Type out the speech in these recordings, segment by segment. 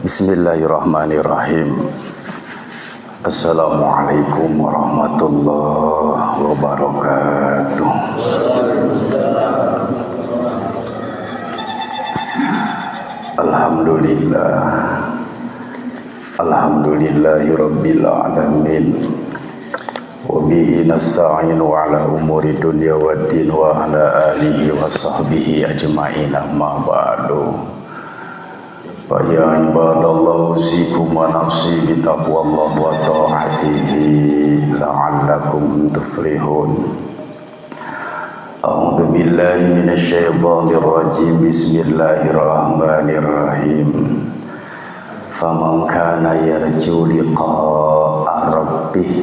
Bismillahirrahmanirrahim. Assalamualaikum warahmatullahi wabarakatuh. Alhamdulillah. Alhamdulillahirabbil alamin. Wa bihi nasta'inu ala umuri dunya waddin wa ala alihi wa sahbihi ajma'in amma ba'du. Fa ya ibadallah usikum wa nafsi bi taqwallah wa ta'atihi la'allakum tuflihun. A'udzu billahi minasy syaithanir rajim. Bismillahirrahmanirrahim. Faman kana yarju liqa'a rabbih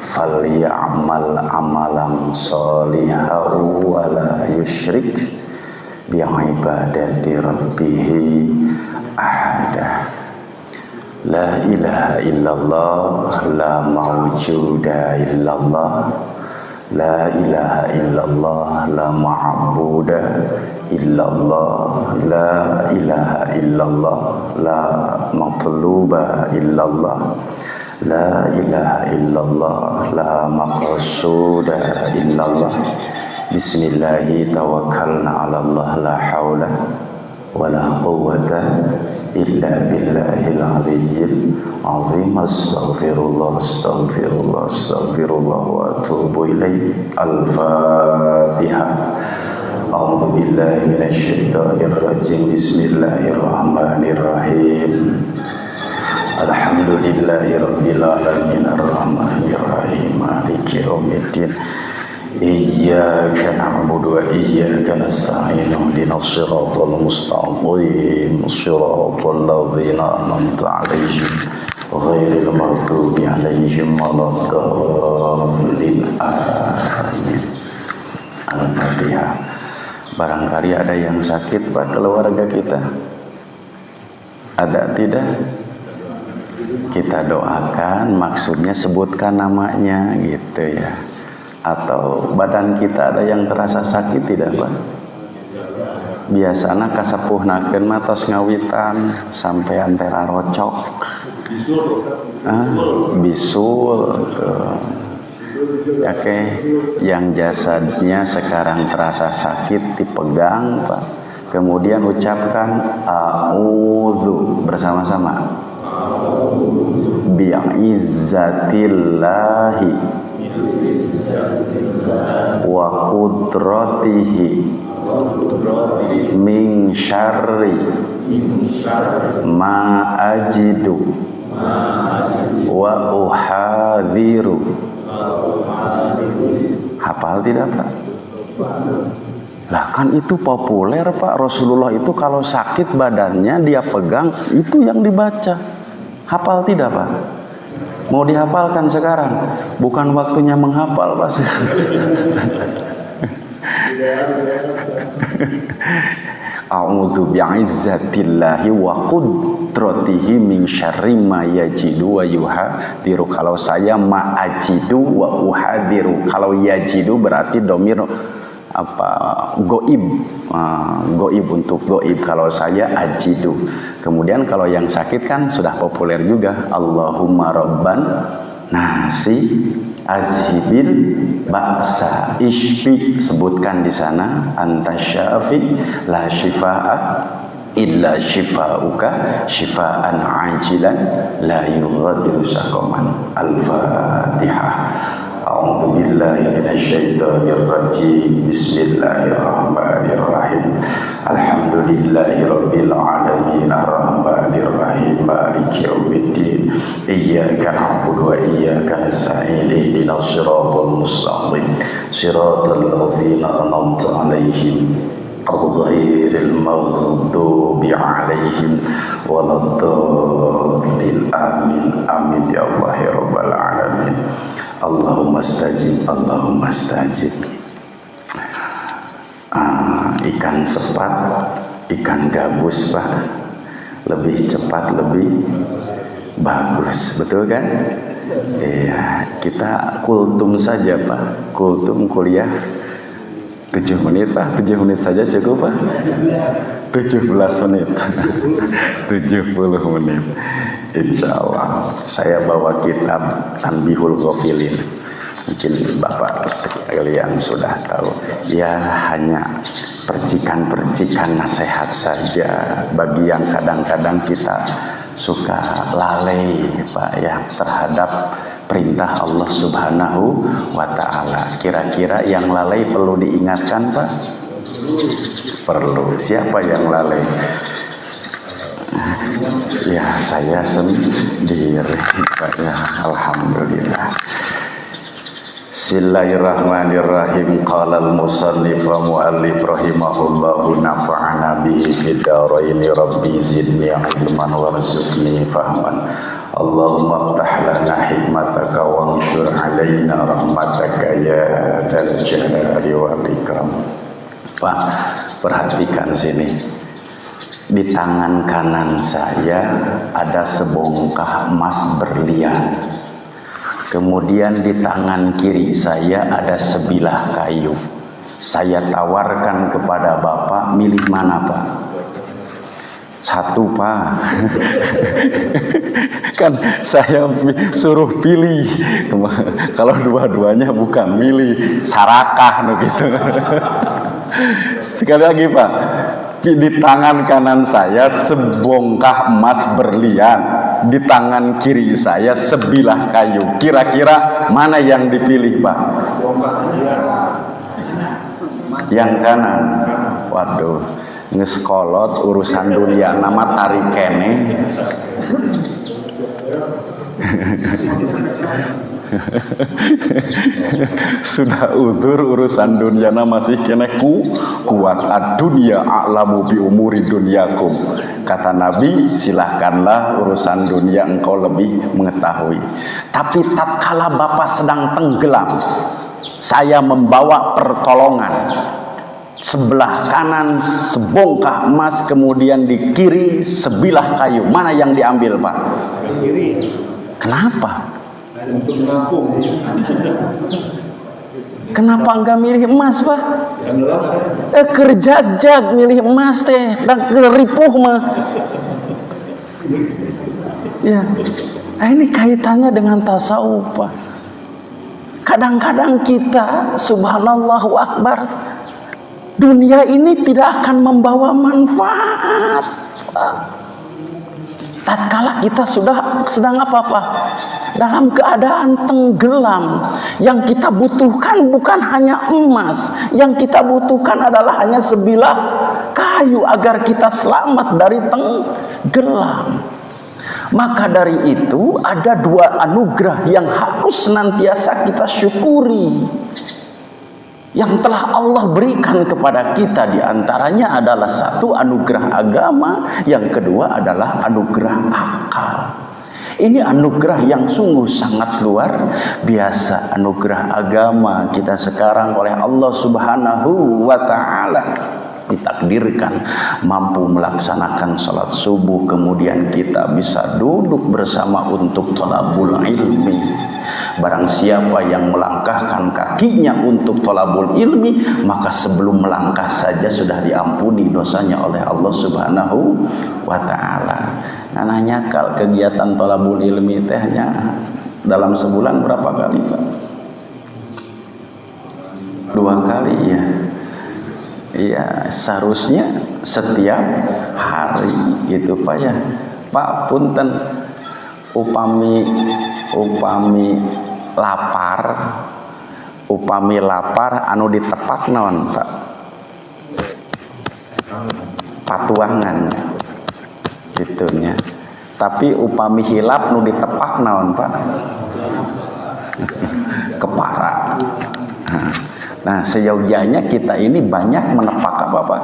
falya'mal amalan shalihan wa la yusyrik bi ibadati rabbih ahada. La ilaha illallah, la mawjuda illallah, la ilaha illallah, la ma'buda illallah, la ilaha illallah, la matluba illallah, la ilaha illallah, la maqsuda illallah. Bismillahi tawakkalna ala Allah, la hawla wa la quwwata illa billahil aliyyil azim. Astaghfirullah, astaghfirullah, astaghfirullah wa atubu ilaih. Al-Fatihah. A'udzu billahi minasy syaithanir rajim. Bismillahirrahmanirrahim. Alhamdulillahi rabbil alamin arrahmanir rahim maliki yaumiddin. Iyyaka na'budu wa iyyaka nasta'in. Ihdinas siratal mustaqim, siratal ladzina an'amta 'alaihim ghairil maghdubi 'alaihim waladdallin. Amin. Al-Fatihah. Barangkali ada yang sakit Pak keluarga kita. Ada tidak? Kita doakan, maksudnya sebutkan namanya gitu ya. Atau badan kita ada yang terasa sakit tidak Pak? Biasana kasepuhnakeun mah tos ngawitan sampai antara rocok. Bisul. Oke, yang jasadnya sekarang terasa sakit dipegang Pak. Kemudian ucapkan a'udzu bersama-sama. Bi'izzatillahi wa qudratihi min syarri ma ajidu wa uhadhiru. Hafal tidak Pak? Lah kan itu populer Pak. Rasulullah itu kalau sakit badannya dia pegang, itu yang dibaca. Hafal tidak Pak? Mau dihafalkan sekarang? Bukan waktunya menghafal Pak. A'udzu bi'izzatillahi wa qudratihi min syarri ma yajidu wa yuhadiru. Kalau saya ma'ajidu wa uhadiru. Kalau yajidu berarti domir goib. Goib untuk goib. Kalau saya ajidu. Kemudian kalau yang sakit kan sudah populer juga. Allahumma rabban nasi azhibil ba'sa ishfi. Sebutkan di sana anta syafi la shifaa illa shifauka shifaan ajilan la yughadiru saqaman. Al-Fatihah. A'udzu billahi minasy syaithanir rajim. Bismillahirrahmanirrahim. Alhamdulillahi rabbil alamin arrahmanir rahim maliki yaumiddin. Iyyaka na'budu wa iyyaka nasta'in. Ihdinas siratal mustaqim, siratal ladzina an'amta 'alaihim ghairil maghdubi 'alaihim waladdallin. Amin. Amin ya Allah ya rabbal alamin. Allahumma stajib, Allahumma stajib. Ikan sepat, ikan gabus Pak, lebih cepat, lebih bagus, betul kan? Iya, kita kultum saja Pak. Kultum kuliah 7 menit Pak, 7 menit saja cukup Pak. 17 menit 70 menit Insya Allah saya bawa kitab Tanbihul Ghafilin. Mungkin Bapak sekalian sudah tahu, ya hanya percikan-percikan nasihat saja bagi yang kadang-kadang kita suka lalai Pak ya terhadap perintah Allah Subhanahu wa Ta'ala. Kira-kira yang lalai perlu diingatkan Pak? Perlu. Siapa yang lalai? Ya saya sendiri Pak ya. Alhamdulillah. Bismillahirrahmanirrahim. Qala al-musannif wa mu'allif rahimahullahu nafa'ana bihi fid dharaini rabbi zidni ilman warzuqni fahman. Allahumma aftah lana hikmataka wanshur alaina rahmataka ya dzal jalali wal ikram. Pak, perhatikan sini. Di tangan kanan saya ada sebongkah emas berlian. Kemudian di tangan kiri saya ada sebilah kayu. Saya tawarkan kepada Bapak, milih mana Pak? Satu Pak. Kan saya suruh pilih. Kalau dua-duanya bukan milih, sarakah gitu. Sekali lagi Pak, di tangan kanan saya sebongkah emas berlian, di tangan kiri saya sebilah kayu. Kira-kira mana yang dipilih Pak? Yang kanan. Waduh, ngeskolot urusan dunia nama tarik kene. Sudah udur urusan dunia masih kena kuat. Ad-dunya a'lamu bi umuri dunyakum. Kata Nabi, silahkanlah urusan dunia engkau lebih mengetahui. Tapi tatkala Bapak sedang tenggelam, saya membawa pertolongan. Sebelah kanan sebongkah emas, kemudian di kiri sebilah kayu. Mana yang diambil Pak? Kiri. Kenapa? Untuk menampung. Kenapa enggak milih emas Pak? Kerja-jag milih emas teh, dan keripuh mah. Ya, ini kaitannya dengan tasawuf Pak. Kadang-kadang kita, subhanallahu akbar, dunia ini tidak akan membawa manfaat Pak. Tatkala kita sudah sedang apa-apa dalam keadaan tenggelam, yang kita butuhkan bukan hanya emas, yang kita butuhkan adalah hanya sebilah kayu agar kita selamat dari tenggelam. Maka dari itu ada dua anugerah yang harus senantiasa kita syukuri, yang telah Allah berikan kepada kita. Di antaranya adalah satu, anugerah agama, yang kedua adalah anugerah akal. Ini anugerah yang sungguh sangat luar biasa. Anugerah agama kita sekarang oleh Allah Subhanahu wa Ta'ala ditakdirkan mampu melaksanakan salat subuh, kemudian kita bisa duduk bersama untuk thalabul ilmi. Barang siapa yang melangkahkan kakinya untuk thalabul ilmi, maka sebelum melangkah saja sudah diampuni dosanya oleh Allah Subhanahu wa Ta'ala. Nanya kalau kegiatan thalabul ilmi tehnya dalam sebulan berapa kali Pak? 2 kali ya. Iya, seharusnya setiap hari gitu Pak ya. Pak punten, upami lapar anu ditepak naon Pak? Patuangan gitunya. Tapi upami hilap nu ditepak naon Pak? Kepara. Nah, seyogyanya kita ini banyak menepak apa Pak?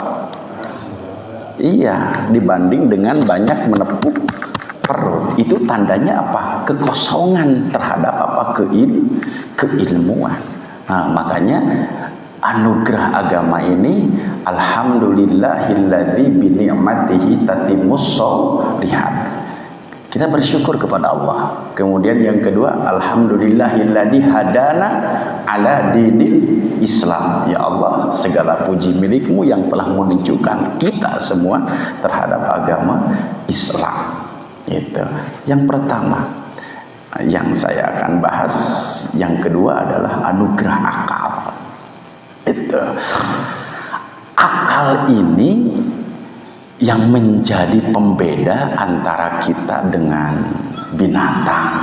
Iya, dibanding dengan banyak menepuk perut. Itu tandanya apa? Kekosongan terhadap apa? Keilmuan. Nah, makanya anugerah agama ini, alhamdulillahilladzi bi ni'matihi tatimmus sholihat. Kita bersyukur kepada Allah. Kemudian yang kedua, alhamdulillahilladzi hadana ala dinil Islam. Ya Allah, segala puji milikmu yang telah menunjukkan kita semua terhadap agama Islam. Itu. Yang pertama yang saya akan bahas. Yang kedua adalah anugerah akal. Itu. Akal ini yang menjadi pembeda antara kita dengan binatang,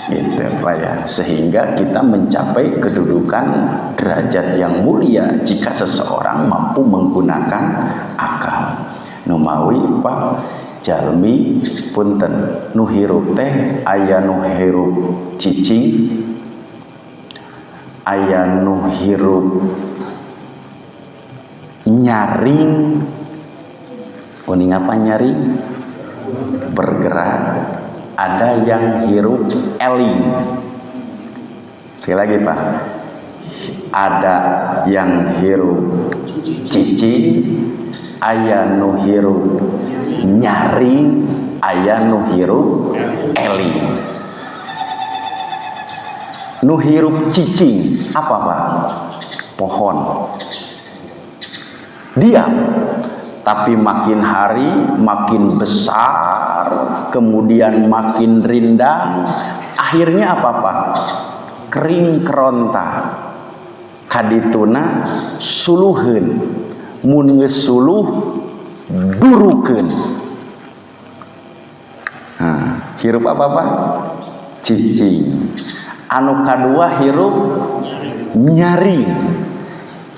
gitu Pak ya, sehingga kita mencapai kedudukan derajat yang mulia jika seseorang mampu menggunakan akal. Numawi Pak jalmi punten nu hirup teh aya nu hirup cicing, aya nu hirup nyaring. Kuning apa nyari? Bergerak. Ada yang hirup eling. Sekali lagi Pak. Ada yang hirup cicing, aya nu hirup nyaring, aya nu hirup eling. Nu hirup cicing apa Pak? Pohon. Diam. Tapi makin hari makin besar, kemudian makin rindang, akhirnya apa Pak? Kering keronta. Kadituna suluheun, mun geus suluh durukeun. Nah, hirup apa Pak? Cicing. Anu kadua hirup nyaring.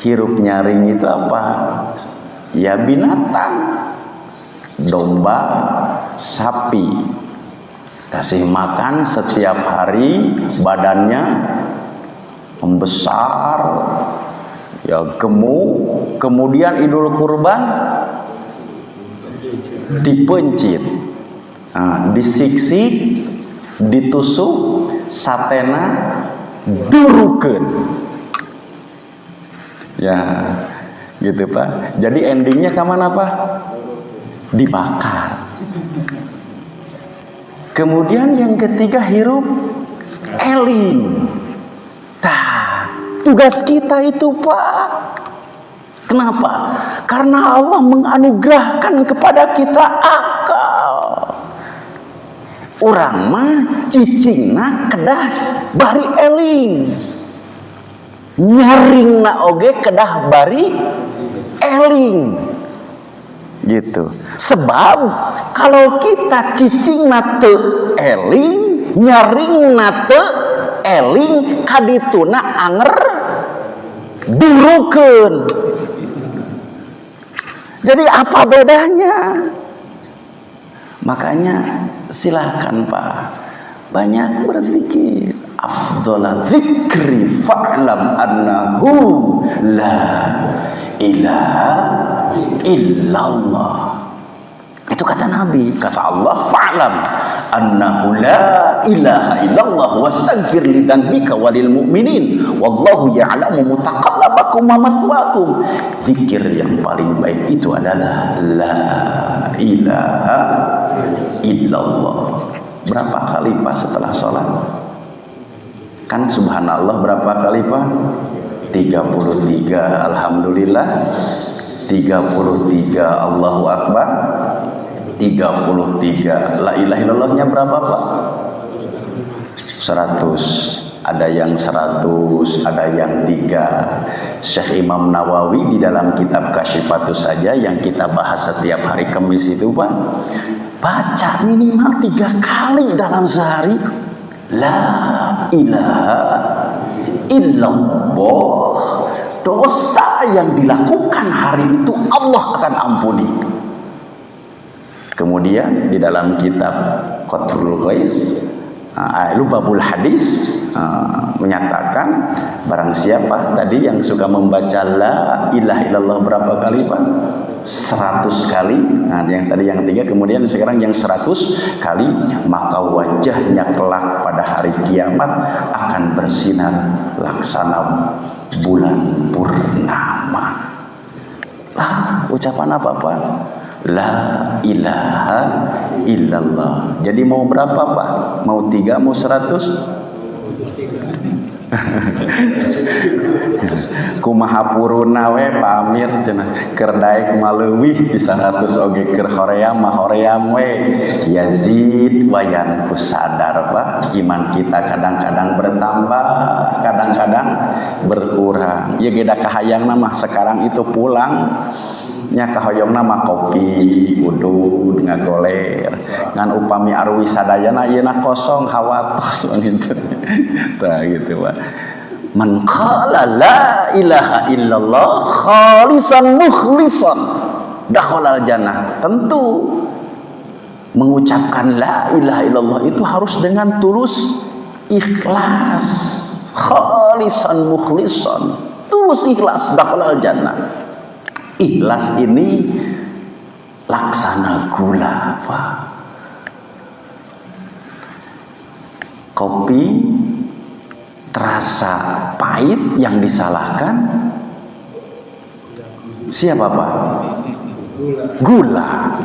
Hirup nyaring itu apa? Ya binatang, domba, sapi, kasih makan setiap hari, badannya membesar, ya gemuk, kemudian Idul Kurban dipencit, disiksik, ditusuk, satena durukeun. Ya gitu Pak. Jadi endingnya kemana Pak? Dibakar. Kemudian yang ketiga hirup eling. Tugas kita itu Pak. Kenapa? Karena Allah menganugerahkan kepada kita akal. Urang mah cicingna kedah bari eling. Nyaring na oge kedah bari eling, gitu. Sebab kalau kita cicing na teu eling, nyaring na teu eling, kadituna anger durukeun. Jadi apa bedanya? Makanya silakan Pak, banyak berzikir. Afdhala dzikri fa'lam annahu la ilaha illallah. Itu kata Nabi, kata Allah, fa'lam annahu la ilaha illallah wastaghfir li dzanbika walil mu'minin wallahu ya'lamu mutaqallabakum wa mathwaakum. Zikir yang paling baik itu adalah la ilaha illallah. Berapa kali Pak setelah sholat? Kan subhanallah berapa kali Pak? 33. Alhamdulillah 33. Allahu Akbar 33. La ilaha illallahnya berapa Pak? 100. Ada yang 100, ada yang 3. Syekh Imam Nawawi di dalam kitab Kasyifatus saja yang kita bahas setiap hari Kamis itu Pak, baca minimal 3 kali dalam sehari. La ilaha illallah. Dosa yang dilakukan hari itu Allah akan ampuni. Kemudian di dalam kitab Qatrul Ghais, Lubabul Hadis menyatakan barang siapa tadi yang suka membaca la ilaha illallah berapa kali Pak? 100 kali. Nah, yang tadi yang 3, kemudian sekarang yang 100 kali, maka wajahnya kelak pada hari kiamat akan bersinar laksana bulan purnama. Ucapan apa Pak? La ilaha illallah. Jadi mau berapa Pak? Mau 3, mau 100? Kumaha puruna we pamir cenah keur daek maleuwih bisa 100 oge keur hoream mah hoream we yazid wa yanqus. Sadar Pak, iman kita kadang-kadang bertambah, kadang-kadang berkurang. Ya geda kahayangna mah sekarang itu pulang nya kahoyongna mah kopi udud ngagoler ngan upami arwi sadayana ieu na kosong hawatos gitu. Tah gitu Pak. Man qala la ilaha illallah khalisan mukhlisan dakhalal jannah. Tentu mengucapkan la ilaha illallah itu harus dengan tulus ikhlas, khalisan mukhlisan, tulus ikhlas dakhalal jannah. Ikhlas ini laksana gula Pak. Kopi terasa pahit yang disalahkan siapa Pak? Gula.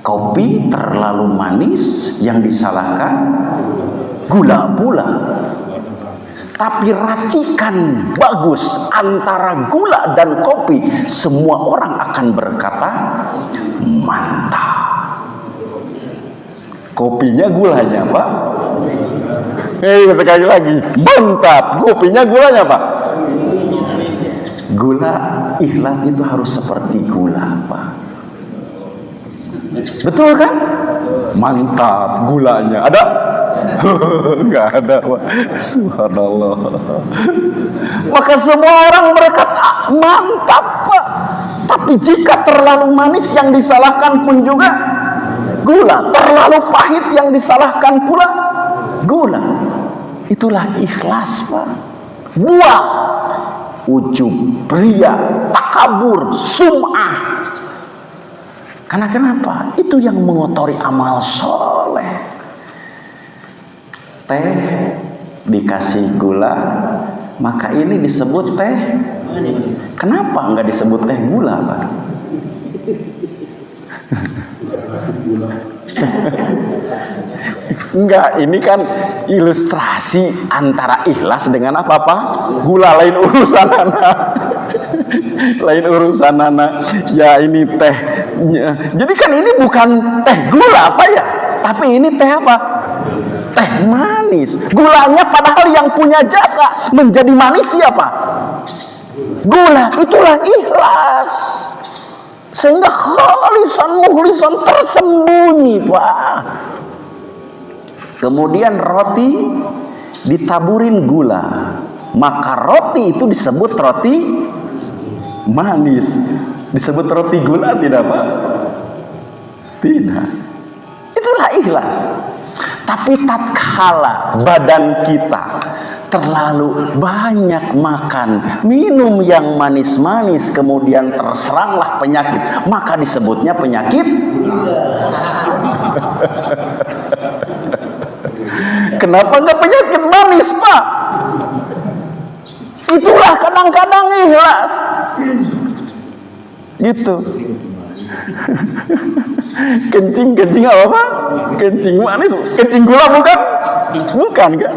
Kopi terlalu manis yang disalahkan gula pula. Tapi racikan bagus antara gula dan kopi, semua orang akan berkata mantap. Kopinya gulanya Pak. Sekali lagi mantap. Kopinya gulanya Pak. Gula ikhlas itu harus seperti gula Pak. Betul kan? Mantap gulanya. Ada? Enggak ada Pak. Subhanallah. Maka semua orang berkata mantap Pak. Tapi jika terlalu manis yang disalahkan pun juga gula, terlalu pahit yang disalahkan pula gula. Itulah ikhlas Pak. Buang ujub, ria, takabur, sum'ah. Karena kenapa? Itu yang mengotori amal soleh. Teh dikasih gula, maka ini disebut teh. Kenapa enggak disebut teh gula Pak? Enggak, ini kan ilustrasi antara ikhlas dengan apa Pak? Gula, lain urusan anak. Lain urusan anak. Ya ini teh. Jadi kan ini bukan teh gula apa ya? Tapi ini teh apa? Teh manis. Gulanya padahal yang punya jasa menjadi manis siapa? Gula. Itulah ikhlas. Sehingga khalisan mukhlisan tersembunyi Pak. Kemudian roti ditaburin gula, maka roti itu disebut roti manis. Disebut roti gula tidak Pak? Tidak. Itulah ikhlas. Tapi tatkala badan kita terlalu banyak makan, minum yang manis-manis, kemudian terseranglah penyakit, maka disebutnya penyakit. Kenapa enggak penyakit manis Pak? Itulah kadang-kadang ikhlas. Gitu. Kencing apa Pak? Kencing manis, kencing gula bukan? Bukan kan?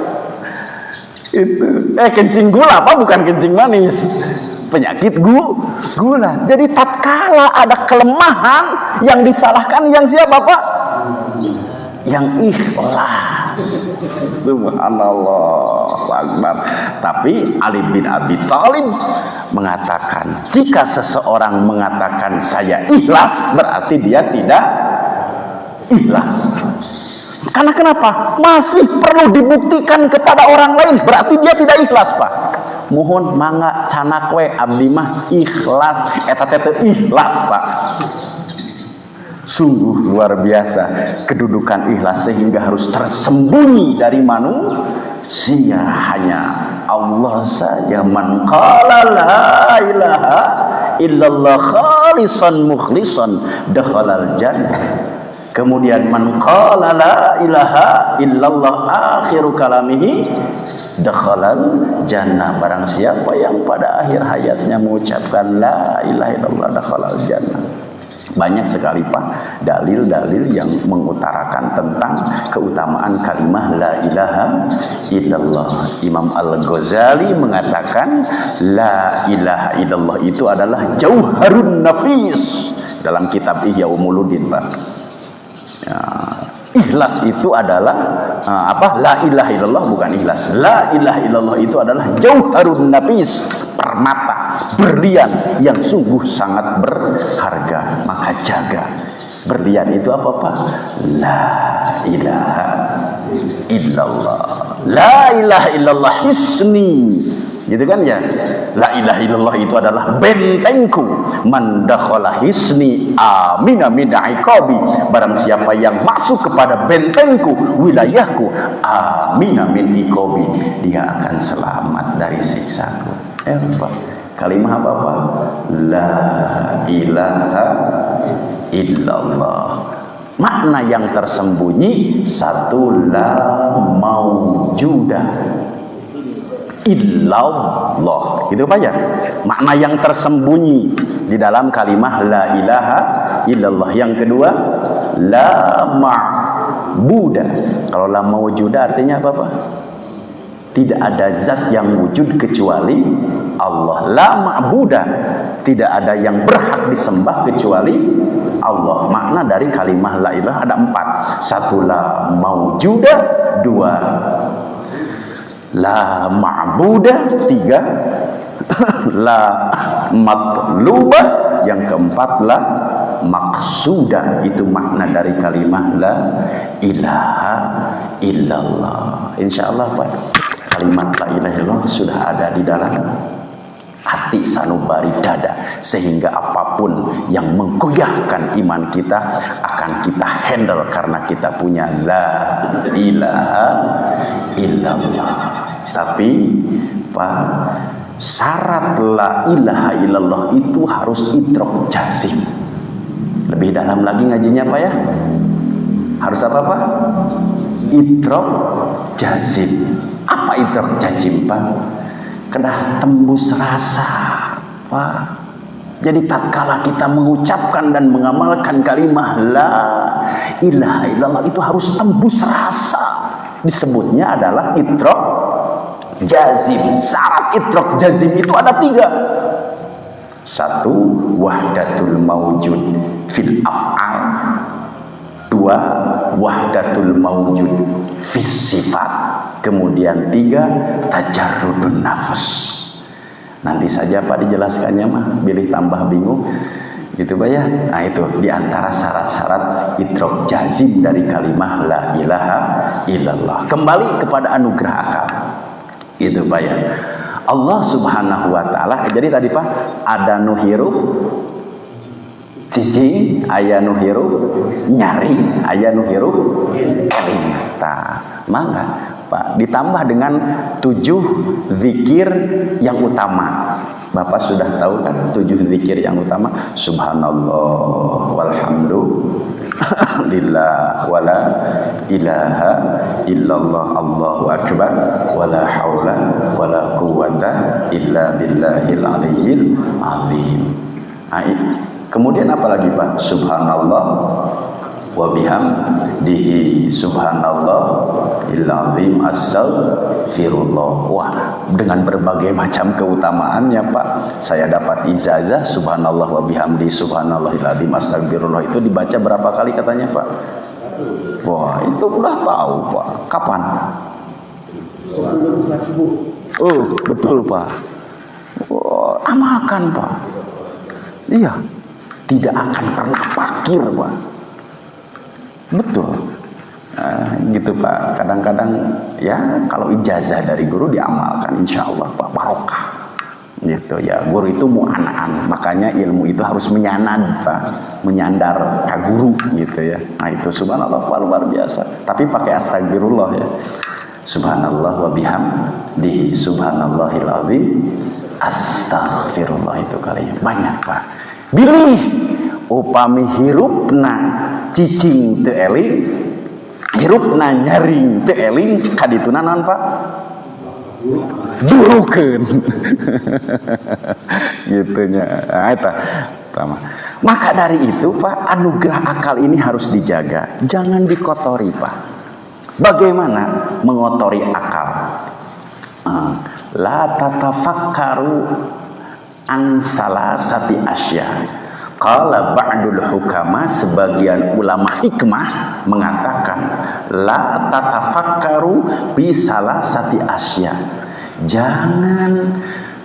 Itu. Kencing gula apa? Bukan kencing manis. Penyakit gula. Jadi tatkala ada kelemahan yang disalahkan yang siapa Pak? Yang ikhlas. Subhanallah Akbar. Tapi Ali bin Abi Thalib mengatakan, jika seseorang mengatakan saya ikhlas, berarti dia tidak ikhlas. Karena kenapa? Masih perlu dibuktikan kepada orang lain, berarti dia tidak ikhlas Pak. Mohon mangga canak we abdi mah ikhlas, eta teh ikhlas Pak. Sungguh luar biasa kedudukan ikhlas sehingga harus tersembunyi dari manusia. Hanya Allah saja. Man qala la ilaha illallah khalisan mukhlisan dakhalal jannah. Kemudian man qala la ilaha illallah akhiru kalamihi dakhalal jannah. Barang siapa yang pada akhir hayatnya mengucapkan la ilaha illallah dakhalal jannah. Banyak sekali Pak dalil-dalil yang mengutarakan tentang keutamaan kalimah la ilaha illallah. Imam Al-Ghazali mengatakan la ilaha illallah itu adalah jauharun nafis dalam kitab Ihya Ulumuddin Pak. Ya, ikhlas itu adalah la ilaha illallah bukan ikhlas. La ilaha illallah itu adalah jauharun nafis, permata, berlian yang sungguh sangat berharga. Maka jaga. Berlian itu apa Pak? La ilaha illallah. La ilaha illallah hisni. Gitu kan ya? La ilaha illallah itu adalah bentengku. Man dakhala hisni amina min iqabi. Barang siapa yang masuk kepada bentengku, wilayahku, amina min iqabi, dia akan selamat dari siksaku. Pak, kalimah apa Pak? La ilaha illallah. Makna yang tersembunyi satu, la maujudah illallah. Gitu Pak ya. Makna yang tersembunyi di dalam kalimah la ilaha illallah. Yang kedua, la ma'budah. Kalau la maujudah artinya apa Pak? Tidak ada zat yang wujud kecuali Allah. La ma'budah, tidak ada yang berhak disembah kecuali Allah. Makna dari kalimah la ilaha ada 4. 1, la maujudah. 2, la ma'budah. 3, la matlubah. Yang keempat, la maqsudah. Itu makna dari kalimah la ilaha illallah. Insyaallah Pak, kalimat la ilaha illallah sudah ada di dalam hati sanubari dada, sehingga apapun yang menggoyahkan iman kita akan kita handle karena kita punya la ilaha illallah. Tapi Pak, syarat la ilaha illallah itu harus idrok jazim. Lebih dalam lagi ngajinya Pak ya. Harus apa Pak? Idrok jazim. Apa idrok jazim Pak? Kena tembus rasa Pak. Jadi tatkala kita mengucapkan dan mengamalkan kalimah la ilaha illallah itu harus tembus rasa. Disebutnya adalah idrok jazim. Syarat idrok jazim itu ada 3. 1, wahdatul mawjud fil af'al. 2, wahdatul mawjud fis sifat. Kemudian 3, tajarrudun nafas. Nanti saja Pak dijelaskannya mah, pilih tambah bingung gitu Pak ya. Nah itu diantara syarat-syarat idrok jazim dari kalimah la ilaha illallah. Kembali kepada anugerah akal gitu Pak ya. Allah subhanahu wa ta'ala, jadi tadi Pak ada nu hirup cicing, aya nu hirup nyari, aya nu hirup eling. Tah mangga Pak ditambah dengan 7 zikir yang utama. Bapak sudah tahu kan 7 zikir yang utama? Subhanallah walhamdulillah wala ilaha illallah Allahu akbar wala haula wala quwwata illa billahil aliyyil azim. Kemudian apa lagi Pak? Subhanallah wa bihamdihi subhanallah il-azim astaghfirullah. Wah, dengan berbagai macam keutamaannya Pak, saya dapat ijazah subhanallah wa bihamdihi subhanallahil azim astaghfirullah itu dibaca berapa kali katanya Pak? Wah, itu udah tahu Pak. Kapan? Sebelum salat subuh. Oh, betul Pak. Oh, amalkan Pak. Iya, tidak akan pernah fakir Pak. Betul. Gitu Pak. Kadang-kadang ya kalau ijazah dari guru diamalkan, insya Allah Pak barokah. Gitu ya. Guru itu mu'an'an, makanya ilmu itu harus menyanad Pak, menyandar ke guru gitu ya. Nah itu subhanallah Pak, luar biasa. Tapi pakai astagfirullah ya. Subhanallah wa bihamdihi subhanallahil azim astaghfirullah itu kalinya banyak Pak. Bilih upami hirupna cicing teu eling, hirupna nyaring teu eling, kadituna naon Pak? Durukeun. Gitunya. Nah, eta pertama. Maka dari itu Pak, anugerah akal ini harus dijaga, jangan dikotori Pak. Bagaimana mengotori akal? La tatafakkaru an salasati asya. Qala ba'dul hukama, sebagian ulama hikmah mengatakan la tatafakkaru bi salasati asya. Jangan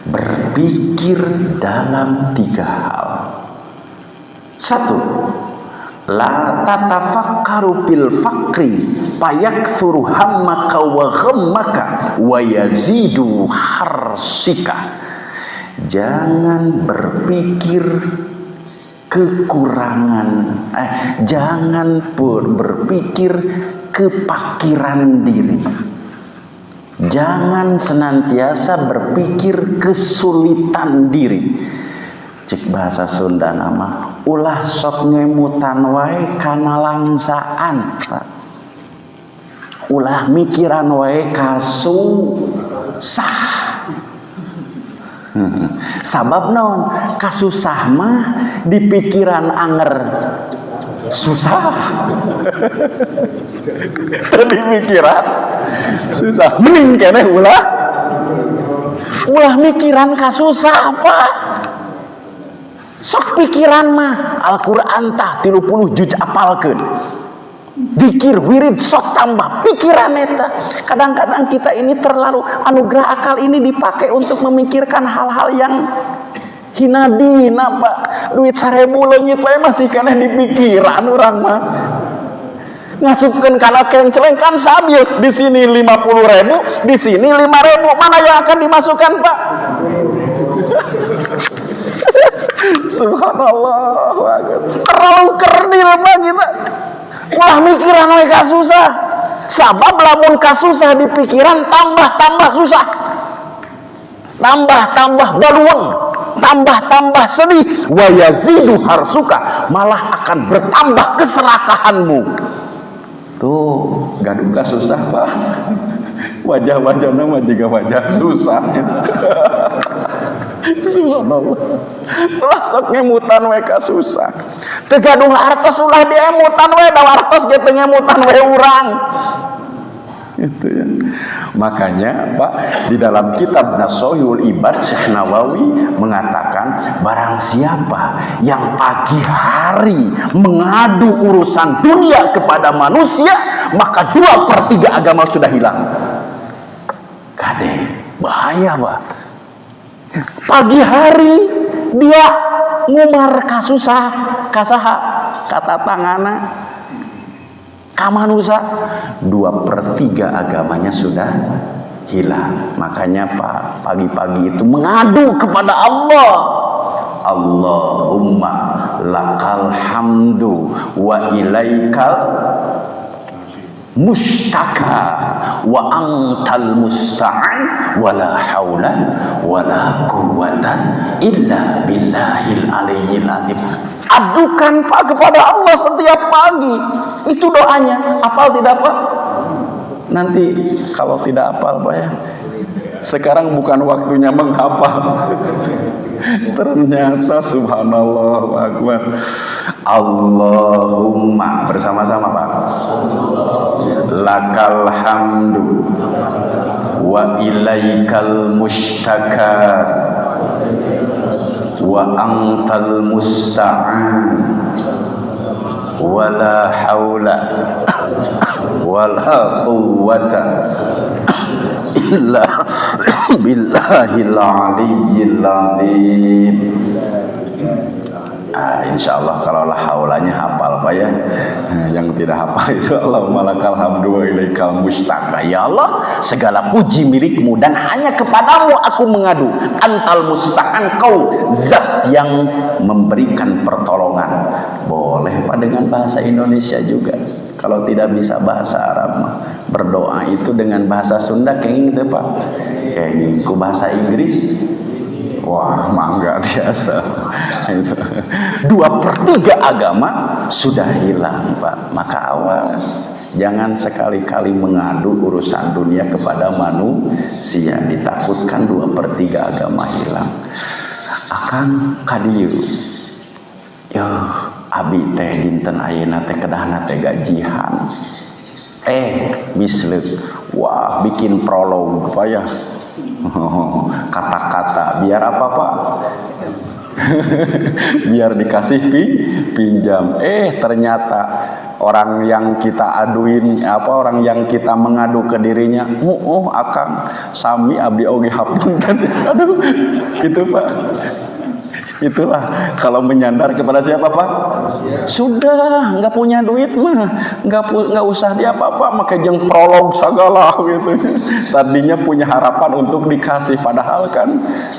berpikir dalam 3 hal. 1. La tatafakkaru bil fakri payakthuru hammaka wa ghammaka wa yazidu harsika. Jangan berpikir kekurangan, jangan berpikir kepakiran diri. Jangan senantiasa berpikir kesulitan diri. Cik bahasa Sunda nama ulah sok ngemutan wae kana langsaan. Ulah mikiran wae kasusah. Sabab naon? Kasusah mah di pikiran anger susah. Di pikiran susah. Mending keneh ulah mikiran kasusah apa? Sok pikiran mah Al-Qur'an tah 30 juz apalkeun. Zikir wirid sok tambah pikiran eta. Kadang-kadang kita ini terlalu anugerah akal ini dipakai untuk memikirkan hal-hal yang hina dina Pak. Duit 1000 leungit wae masih keneh dipikiran urang mah. Ngasupkeun kana kenceleng kan sabieu, di sini 50.000, di sini 5.000, mana yang akan dimasukkan Pak? Subhanallah, terlalu kerdil Pak kita. Ulah mikiran we kasusah. Sabab lamun kasusah di pikiran tambah susah. Tambah baluang, tambah sedih. Wa yazidu harsuka, malah akan bertambah keserakahanmu. Tuh, gaduh kasusah Pak. Wajah-wajahna mah juga wajah susah. Subhanallah. Telah sok ngemutan we kasusah. Teu gaduh artos ulah diemutan we, da artos ge teu ngemutan we urang. Itu ya. Makanya Pak, di dalam kitab Nashihul Ibad Syekh Nawawi mengatakan barang siapa yang pagi hari mengadu urusan dunia kepada manusia, maka 2/3 agama sudah hilang. Kade bahaya Pak. Pagi hari dia ngumar kasusah, kasaha, kata tangana, kamanusa, 2/3 agamanya sudah hilang. Makanya Pak, pagi-pagi itu mengadu kepada Allah. Allahumma lakal hamdu wa ilaikal mustaka wa antal musta'an wala haula wala quwwata illa billahil aliyyil azim. Adukan Pak kepada Allah setiap pagi. Itu doanya. Hafal tidak Pak? Nanti kalau tidak hafal Pak ya, sekarang bukan waktunya menghafal. Ternyata subhanallah akbar. Allahumma, bersama-sama Pak. Lakal hamdu wa ilaikal mustaka wa antal musta'an wala haula wala quwwata illa billahil aliyyil azim. Insyaallah kalau la haulanya hafal Pak ya. Yang tidak hafal itu Allahumma lakal hamdu wa ilaikal mustaka. Ya Allah, segala puji milikmu dan hanya kepadamu aku mengadu. Antal musta'an, kau zat yang memberikan pertolongan. Boleh Pak dengan bahasa Indonesia juga. Kalau tidak bisa bahasa Arab, berdoa itu dengan bahasa Sunda kenging teh Pak. Kenging ku bahasa Inggris. Wah, mangga biasa. 2/3 agama sudah hilang Pak. Maka awas, jangan sekali-kali mengadu urusan dunia kepada manusia. Ditakutkan 2/3 agama hilang. Akan kadieu abi teh dinten ayeuna teh kedahna teh gajihan. Misleuk. Wah, bikin prolog apa ya? Kata-kata biar apa, Pak? Biar dikasih pinjam. Ternyata orang yang kita aduin orang yang kita mengadu ke dirinya, akang sami abdi oge hapunten. Aduh, gitu, Pak. Itulah kalau menyandar kepada siapa, Pak? Sudah nggak punya duit mah nggak usah dia apa-apa, maka jeung prolog segala gitu. Tadinya punya harapan untuk dikasih, padahal kan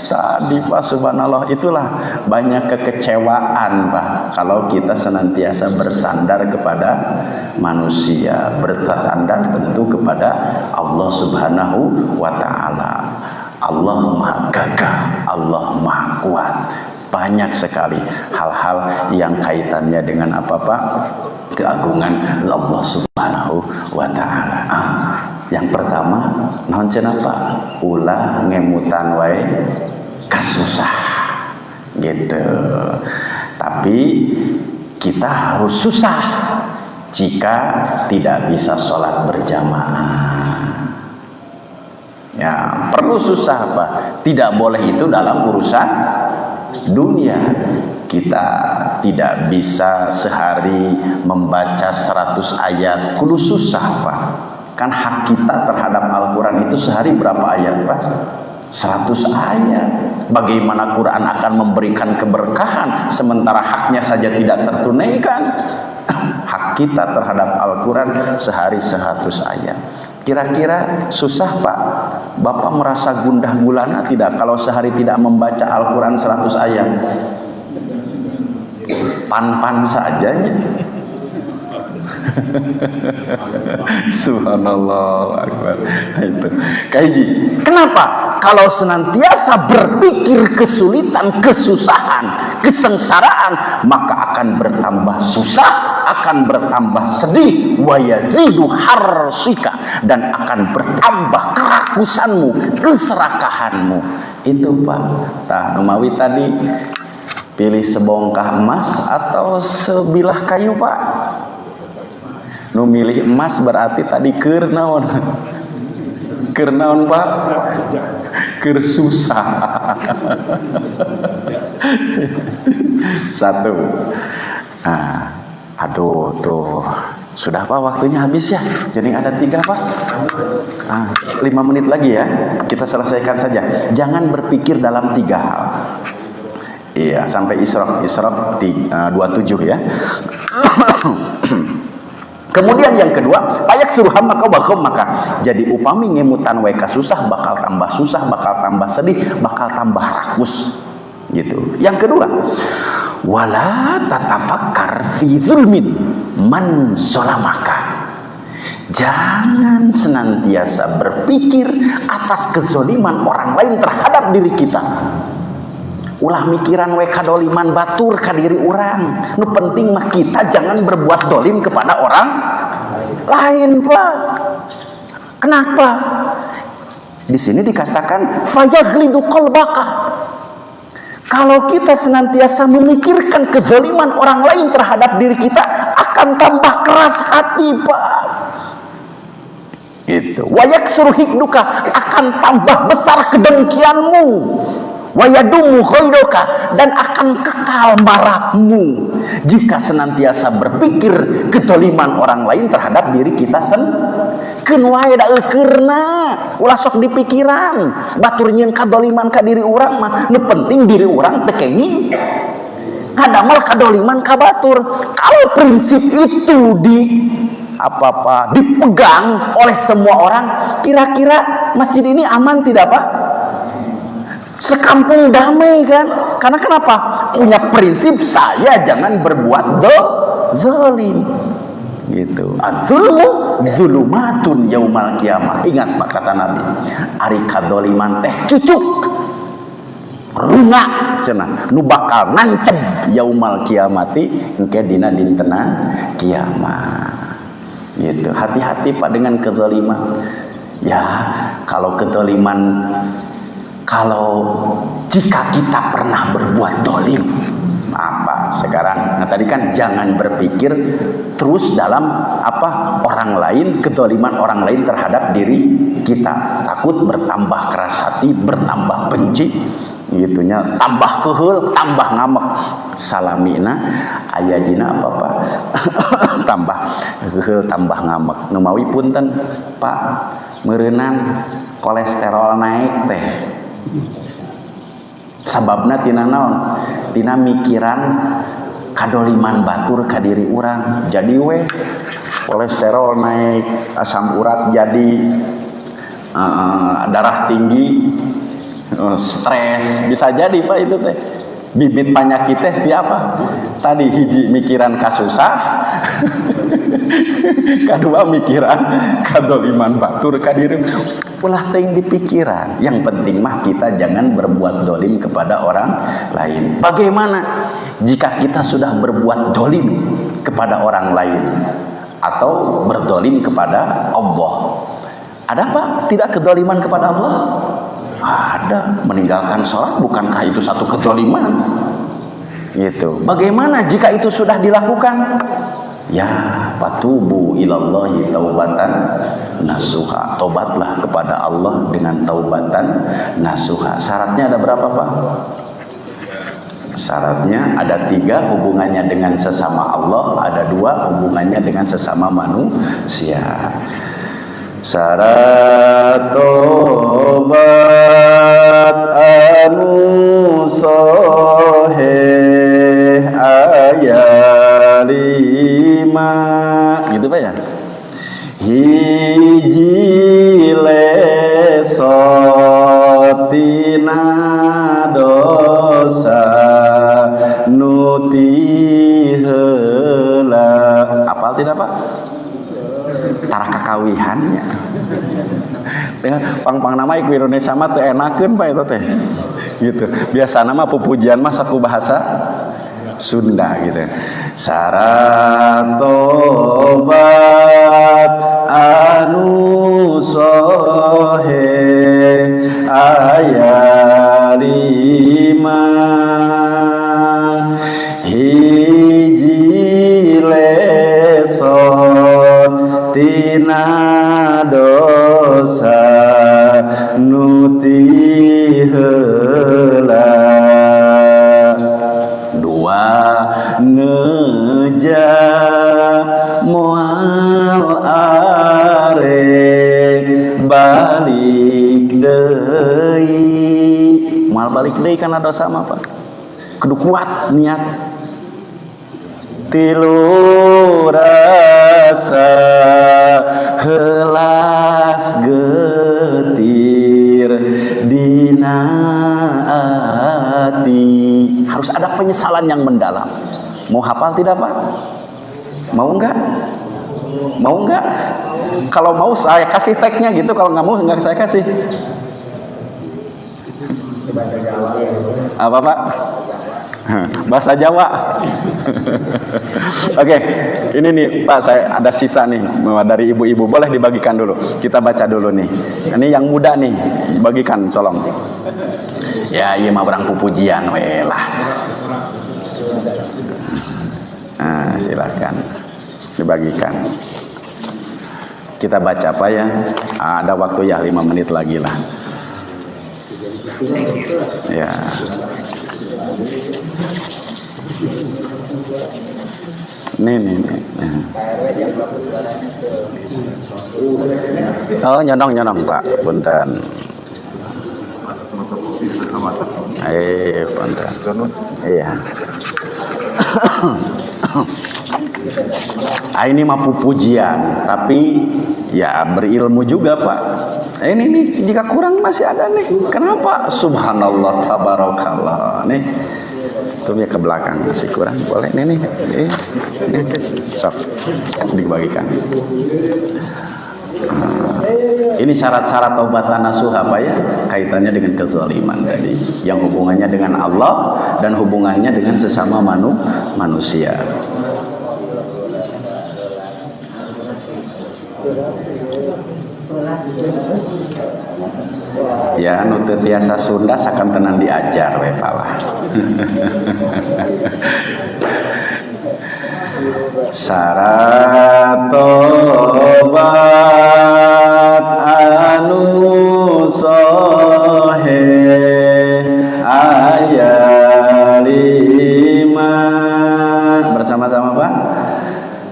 tadi, Pak, subhanallah. Itulah banyak kekecewaan, Pak, kalau kita senantiasa bersandar kepada manusia, bersandar tentu kepada Allah Subhanahu wa Ta'ala. Allah Maha Gagah, Allah Maha Kuat. Banyak sekali hal-hal yang kaitannya dengan apa, Pak? Keagungan Allah Subhanahu wa Ta'ala. Yang pertama, naon cenah, Pak? Ulah ngemutan wae kasusah. Gitu. Tapi kita harus susah jika tidak bisa sholat berjamaah. Ya, perlu susah, Pak. Tidak boleh itu dalam urusan dunia. Kita tidak bisa sehari membaca 100 ayat, kudu susah, Pak. Kan hak kita terhadap Al-Quran itu sehari berapa ayat, Pak? 100 ayat. Bagaimana Quran akan memberikan keberkahan sementara haknya saja tidak tertunaikan? Hak kita terhadap Al-Quran sehari 100 ayat. Kira-kira susah, Pak? Bapak merasa gundah gulana tidak kalau sehari tidak membaca Al-Quran 100 ayat? Pan-pan saja. Subhanallah akbar. Itu. Kaiji. Kenapa? Kalau senantiasa berpikir kesulitan, kesusahan, kesengsaraan, maka akan bertambah susah, akan bertambah sedih, wa yazidu harsika, dan akan bertambah kerakusanmu, keserakahanmu. Itu, Pak. Tah Numawi tadi pilih sebongkah emas atau sebilah kayu, Pak? Nu milih emas berarti tadi keur naon? Keur naon, Pak? Keur susah. Satu. Aduh tuh. Sudah, Pak, waktunya habis ya. Jadi ada 3, Pak. 5 menit lagi ya. Kita selesaikan saja. Jangan berpikir dalam 3 hal. Iya, sampai Isra 27 ya. Kemudian yang kedua, ayak suruh maka jadi upami ngemutan wae kasusah bakal tambah susah, bakal tambah sedih, bakal tambah rakus gitu. Yang kedua, wala tatafakkar fi zulmin man salamaka. Jangan senantiasa berpikir atas kezaliman orang lain terhadap diri kita. Ulah mikiran we kadoliman batur ka diri urang. Nu penting mah kita jangan berbuat dolim kepada orang lain, Pak. Kenapa? Di sini dikatakan fayaghlidu qalbaka. Kalau kita senantiasa memikirkan kezaliman orang lain terhadap diri kita, akan tambah keras hati, Pak. Itu. Wa yaksuru hikduka, akan tambah besar kedengkianmu. Wayadumu khairuka, dan akan kekal marahmu jika senantiasa berpikir kedoliman orang lain terhadap diri kita keun wae da eukeurna ulah sok dipikiran batur nyieun kadoliman ka diri urang mah nu penting diri urang teu kenging ngadamel kadoliman ka batur. Kalau prinsip itu dipegang oleh semua orang, kira-kira masjid ini aman tidak, Pak? Sekampung damai kan? Karena kenapa? Punya prinsip saya jangan berbuat zalim. Gitu. Adzulmu zulumatun yaumal qiyamah. Ingat, Pak, kata Nabi, ari kadoliman teh cucuk runga cenah nu bakal nanceb yaumal qiyamati engke dina dintenan kiamat. Gitu. Hati-hati, Pak, dengan kezaliman. Ya, kalau kezaliman, kalau jika kita pernah berbuat dolim, apa sekarang? Nah tadi kan jangan berpikir terus dalam apa orang lain, kedoliman orang lain terhadap diri kita. Takut bertambah keras hati, bertambah benci, gitunya, tambah kehul, tambah ngambek. Salamina aya dina apa tambah kehul, tambah ngambek. Nu mawi punten Pak, meureunnan kolesterol naik teh. Sababna tina naon? Tina mikiran kadoliman batur ka diri urang. Jadi we kolesterol naik, asam urat jadi, darah tinggi, stres, bisa jadi Pak itu teh. Bibit penyakit teh ti apa? Tadi hiji mikiran kasusah, kedua mikiran kadoliman batur ka diri. Ulah teuing di pikiran. Yang penting mah kita jangan berbuat dolim kepada orang lain. Bagaimana jika kita sudah berbuat dolim kepada orang lain atau berdolim kepada Allah? Ada Pak tidak kedoliman kepada Allah? Ada. Meninggalkan sholat bukankah itu satu kedoliman? Gitu. Bagaimana jika itu sudah dilakukan? Ya, fatubu ilallahi taubatan nasuha. Tobatlah kepada Allah dengan taubatan nasuha. Syaratnya ada berapa Pak? Syaratnya ada 3, hubungannya dengan sesama Allah. Ada 2, hubungannya dengan sesama manusia. Syarat tobat anu soheh ayat 5 gitu Pak ya. Hiji lesotina dosa nuti heula. Apal tidak Pak? Tara kakawihannya. Pang nama iku Indonesia mah teu enakeun Pak itu teh. Gitu. Biasana mah pupujian mah saku bahasa Sunda gitu. Syarat tobat anu soheh ayat 5 hiji leson tina dosa nuti heula. 2 ngeja moal arek balik deui. Moal balik deui kana dosa mah Pak. Kudu kuat niat. 3 rasa helas getir dina ati. Harus ada penyesalan yang mendalam. Mau hafal tidak Pak? Mau enggak? Mau enggak? Kalau mau saya kasih tagnya gitu, kalau nggak mau enggak saya kasih. Apa Pak? Bahasa Jawa. Oke, ini nih Pak, saya ada sisa nih dari ibu-ibu, boleh dibagikan dulu. Kita baca dulu nih. Ini yang muda nih, bagikan tolong. Ya, iya mah orang pupujian we lah. Nah, silakan dibagikan. Kita baca apa ya? Ada waktu ya 5 menit lagi lah. Ya. Nih. Oh, nyonong Pak, punten. Punten. Iya. Ini mah pujian, tapi ya berilmu juga Pak. Ini nih jika kurang masih ada nih. Kenapa? Subhanallah tabarakallah. Nih. Tuh ya ke belakang masih kurang, boleh nih. Sok dibagikan. Ini syarat-syarat taubatan nasuha Pak ya, kaitannya dengan kezaliman tadi, yang hubungannya dengan Allah dan hubungannya dengan sesama manusia. Ya nu teu tiasa Sunda sakan tenan diajar we pala. Syarat tobat anu sahih ayat 5 bersama-sama Pak.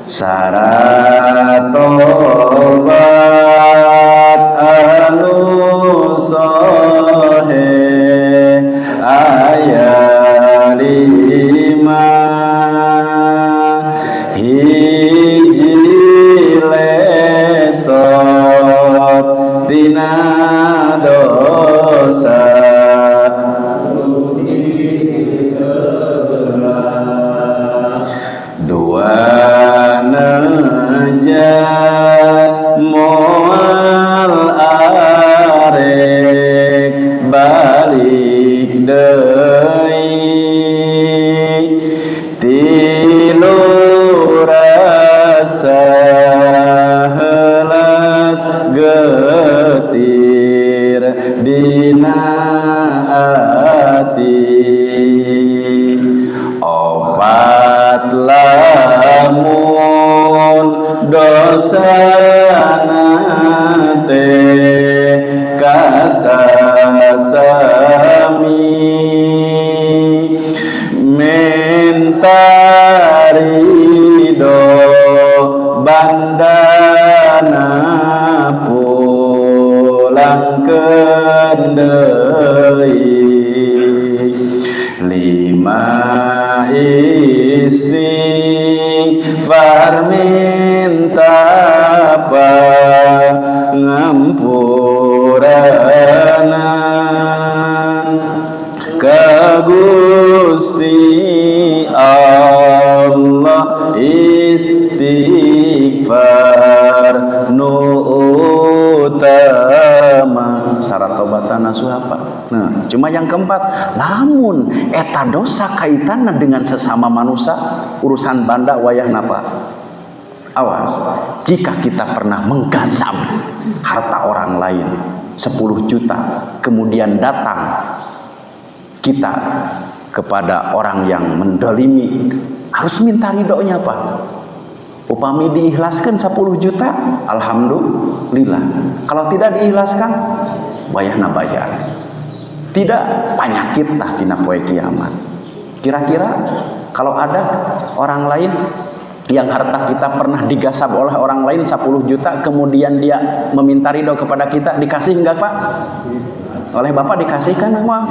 Syarat tobat anu sahih ayat 5 hiji lesot tina dosa dua najat moal arek balik deui tilu rasa helas getir dina ati opat lamun dosana teh kasasami mentarido bandana pulang deui 5 istighfar minta pangampurana ka Gusti Allah istighfar nu utama. Syarat tobatana apa? Nah, cuma yang keempat, lamun eta dosa kaitanna dengan sesama manusia, urusan banda wayah napa? Awas, jika kita pernah menggasam harta orang lain 10 juta, kemudian datang kita kepada orang yang mendolimi, harus minta ridhonya Pak. Upami diikhlaskan 10 juta, alhamdulillah. Kalau tidak diikhlaskan, bayarna bayar. Tidak penyakit tah dina poe kiamat. Kira-kira kalau ada orang lain yang harta kita pernah digasap oleh orang lain 10 juta, kemudian dia meminta ridho kepada kita, dikasih enggak Pak? Oleh Bapak dikasihkan semua.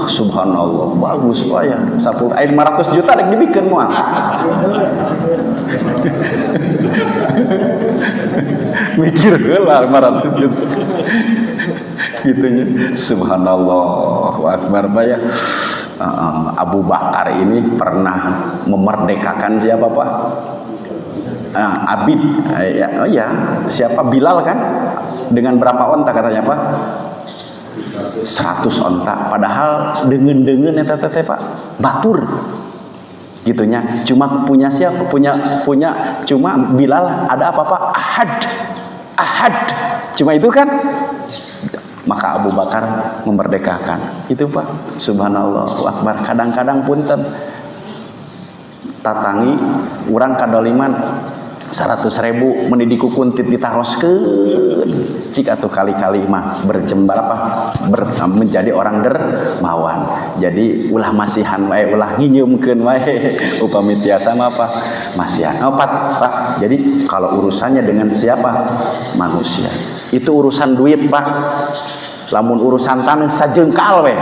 Subhanallah, bagus Pak ya. 500 juta dek dibikin moal. Mikir heula 500 juta. Gitunya. Subhanallah, akbar Pak ya. Abu Bakar ini pernah memerdekakan siapa Pak? Abid. Siapa? Bilal kan? Dengan berapa onta katanya Pak? 100 onta. Padahal dengan eta teh Pak, batur. Gitunya. Cuma punya siapa? Punya cuma Bilal ada apa Pak? Ahad. Cuma itu kan? Maka Abu Bakar memerdekakan. Itu Pak. Subhanallah akbar. Kadang-kadang punten tatangi urang kadoliman 100.000 mendidiku kuntit ditaroskeun cik atuh kali-kali mah berjembar menjadi orang dermawan. Jadi ulah masihan wae, ulah nginyeumkeun wae upami tiasa mah apa masihan. Pak. Jadi kalau urusannya dengan siapa? Manusia. Itu urusan duit Pak. Lamun urusan tanah sajengkal we.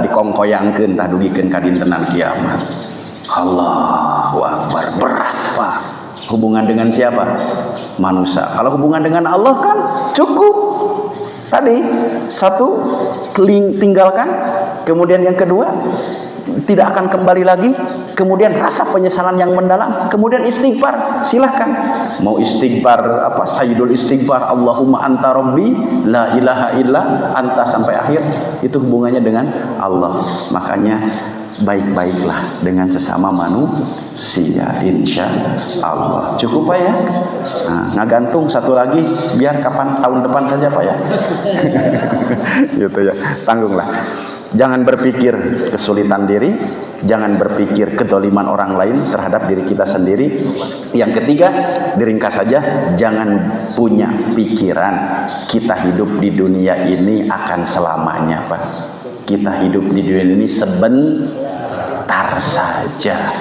Dikongkoyangkeun tah dugikeun ka dintenan kiamat. Allahu akbar, berat Pak. Hubungan dengan siapa? Manusia. Kalau hubungan dengan Allah kan cukup. Tadi satu tinggalkan, kemudian yang kedua tidak akan kembali lagi, kemudian rasa penyesalan yang mendalam, kemudian istighfar. Silahkan mau istighfar apa? Sayyidul istighfar, Allahumma anta rabbi la ilaha illa anta sampai akhir. Itu hubungannya dengan Allah. Makanya baik-baiklah dengan sesama manusia, insya Allah. Cukup Pak ya? Nah, ngagantung satu lagi biar kapan tahun depan saja Pak ya. Gitu ya, tanggunglah. Jangan berpikir kesulitan diri, jangan berpikir kedoliman orang lain terhadap diri kita sendiri. Yang ketiga, diringkas saja, jangan punya pikiran kita hidup di dunia ini akan selamanya Pak. Kita hidup di dunia ini sebentar saja.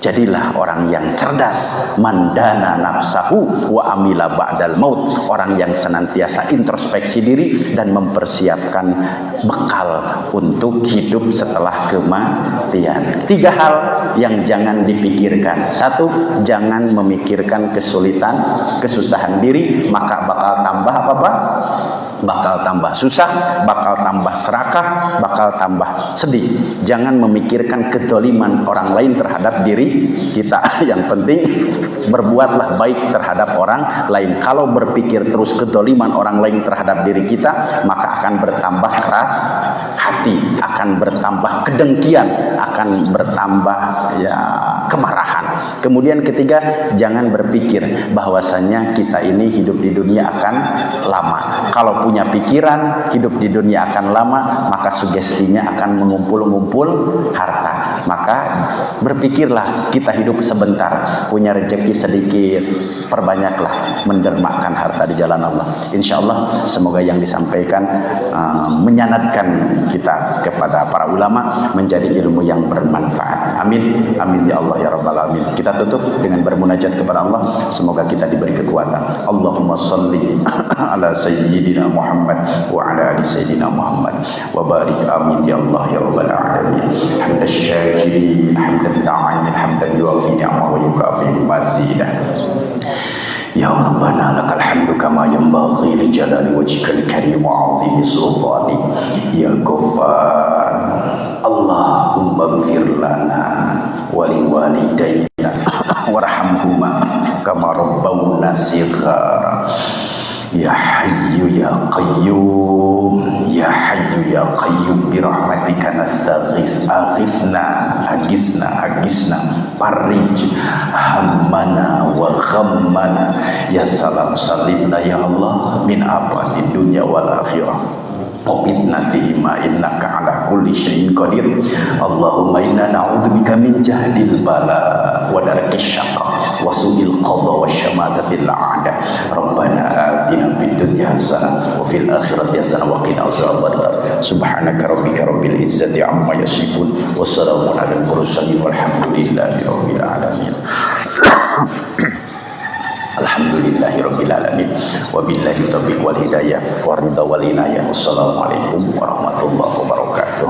Jadilah orang yang cerdas, mandana nafsahu wa amila ba'dal maut, orang yang senantiasa introspeksi diri dan mempersiapkan bekal untuk hidup setelah kematian. 3 hal yang jangan dipikirkan. 1, jangan memikirkan kesulitan, kesusahan diri, maka bakal tambah apa Pak? Bakal tambah susah, bakal tambah serakah, bakal tambah sedih. Jangan memikirkan kedoliman orang lain terhadap diri kita. Yang penting berbuatlah baik terhadap orang lain. Kalau berpikir terus kedoliman orang lain terhadap diri kita, maka akan bertambah keras hati, akan bertambah kedengkian, akan bertambah ya kemarahan. Kemudian ketiga, jangan berpikir bahwasanya kita ini hidup di dunia akan lama. Kalau punya pikiran hidup di dunia akan lama, maka sugestinya akan mengumpul-ngumpul harta. Maka berpikirlah kita hidup sebentar, punya rezeki sedikit, perbanyaklah mendermakan harta di jalan Allah. Insya Allah semoga yang disampaikan menyanadkan kita kepada para ulama menjadi ilmu yang bermanfaat. Amin, amin ya Allah ya Rabbal alamin. Kita tutup dengan bermunajat kepada Allah, semoga kita diberi kekuatan. Allahumma sholli ala sayyidina Muhammad wa ala ali sayyidina Muhammad wa barik, amin ya Allah ya Rabbal alamin. Hamdan syakirin, hamdan da'imin, hamdan yuafi ni'amahu wa yukafi mazidah. Ya Rabbana lakal hamdu kama yanbaghi li jalali wajhikal karim wa 'azimi sultani. Ya Ghaffar, Allahumma ighfir lana wa li walidayna warhamhuma kama rabbawna shighara. Ya Hayyu ya Qayyum, Ya Hayyu ya Qayyum, birahmatika nastaghis, agisna, farij hammana wa ghammana, ya salam salimna ya Allah min abadi dunya wal akhirah. Wabidnatihima innaka ala kulli syai'in qadir. Allahumma inna na'udzubika min jahdil bala wa darkis syaqa wa su'il qadha wa syamatatil a'da. Rabbana atina fid dunya hasanah wa fil akhirati hasanah wa qina azabannar. Subhanaka rabbika rabbil izzati amma yasifun wa salamun alal mursalin walhamdulillahi rabbil alamin. Alhamdulillahi rabbil alamin. Wabillahi taufiq wal hidayah wa ridha wal inayah. Wassalamualaikum warahmatullahi wabarakatuh.